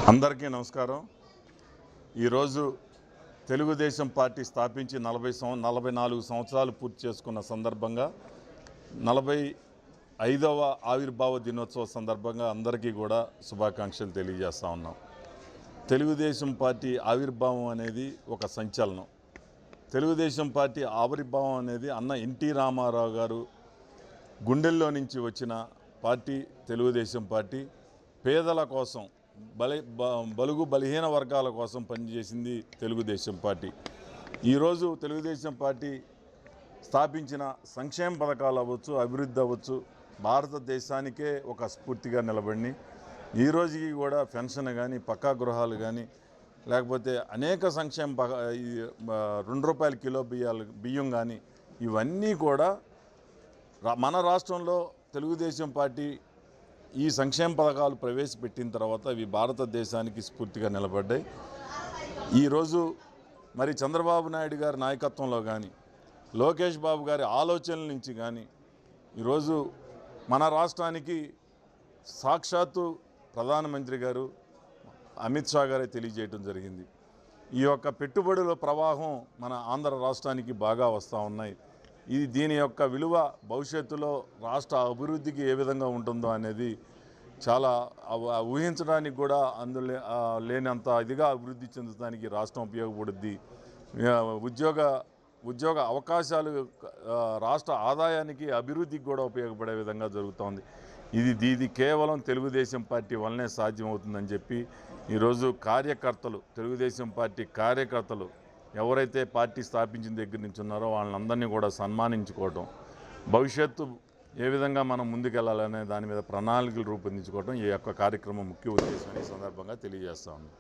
అందరికీ నమస్కారం. ఈరోజు తెలుగుదేశం పార్టీ స్థాపించి 44 సంవత్సరాలు పూర్తి చేసుకున్న సందర్భంగా 45వ ఆవిర్భావ దినోత్సవ సందర్భంగా అందరికీ కూడా శుభాకాంక్షలు తెలియజేస్తూ ఉన్నాం. తెలుగుదేశం పార్టీ ఆవిర్భావం అనేది ఒక సంచలనం. తెలుగుదేశం పార్టీ ఆవిర్భావం అనేది అన్న ఎన్టీ రామారావు గారు గుండెల్లో నుంచి వచ్చిన పార్టీ తెలుగుదేశం పార్టీ. పేదల కోసం, బలుగు బలహీన వర్గాల కోసం పనిచేసింది తెలుగుదేశం పార్టీ. ఈరోజు తెలుగుదేశం పార్టీ స్థాపించిన సంక్షేమ పథకాలు అవ్వచ్చు, అభివృద్ధి అవ్వచ్చు, భారతదేశానికే ఒక స్ఫూర్తిగా నిలబడి ఈ రోజుకి కూడా పెన్షన్ కానీ, పక్కా గృహాలు కానీ, లేకపోతే అనేక సంక్షేమ ₹2 కిలో బియ్యం కానీ, ఇవన్నీ కూడా మన రాష్ట్రంలో తెలుగుదేశం పార్టీ ఈ సంక్షేమ పథకాలు ప్రవేశపెట్టిన తర్వాత అవి భారతదేశానికి స్ఫూర్తిగా నిలబడ్డాయి. ఈరోజు మరి చంద్రబాబు నాయుడు గారి నాయకత్వంలో కానీ, లోకేష్ బాబు గారి ఆలోచనల నుంచి కానీ ఈరోజు మన రాష్ట్రానికి సాక్షాత్తు ప్రధానమంత్రి గారు అమిత్ షా గారే తెలియజేయడం జరిగింది. ఈ యొక్క పెట్టుబడుల ప్రవాహం మన ఆంధ్ర రాష్ట్రానికి బాగా వస్తూ ఉన్నాయి. దీని యొక్క విలువ భవిష్యత్తులో రాష్ట్ర అభివృద్ధికి ఏ విధంగా ఉంటుందో అనేది చాలా ఊహించడానికి కూడా అందులో లేనంత ఇదిగా అభివృద్ధి చెందడానికి రాష్ట్రం ఉపయోగపడుద్ది. ఉద్యోగ అవకాశాలు రాష్ట్ర ఆదాయానికి, అభివృద్ధికి కూడా ఉపయోగపడే విధంగా జరుగుతోంది. ఇది కేవలం తెలుగుదేశం పార్టీ వల్లనే సాధ్యమవుతుందని చెప్పి ఈరోజు తెలుగుదేశం పార్టీ కార్యకర్తలు ఎవరైతే పార్టీ స్థాపించిన దగ్గర నుంచి ఉన్నారో వాళ్ళందరినీ కూడా సన్మానించుకోవటం, భవిష్యత్తు ఏ విధంగా మనం ముందుకెళ్లాలనే దాని మీద ప్రణాళికలు రూపొందించుకోవడం ఈ యొక్క కార్యక్రమం ముఖ్య ఉద్దేశం ఈ సందర్భంగా తెలియజేస్తా ఉన్నాం.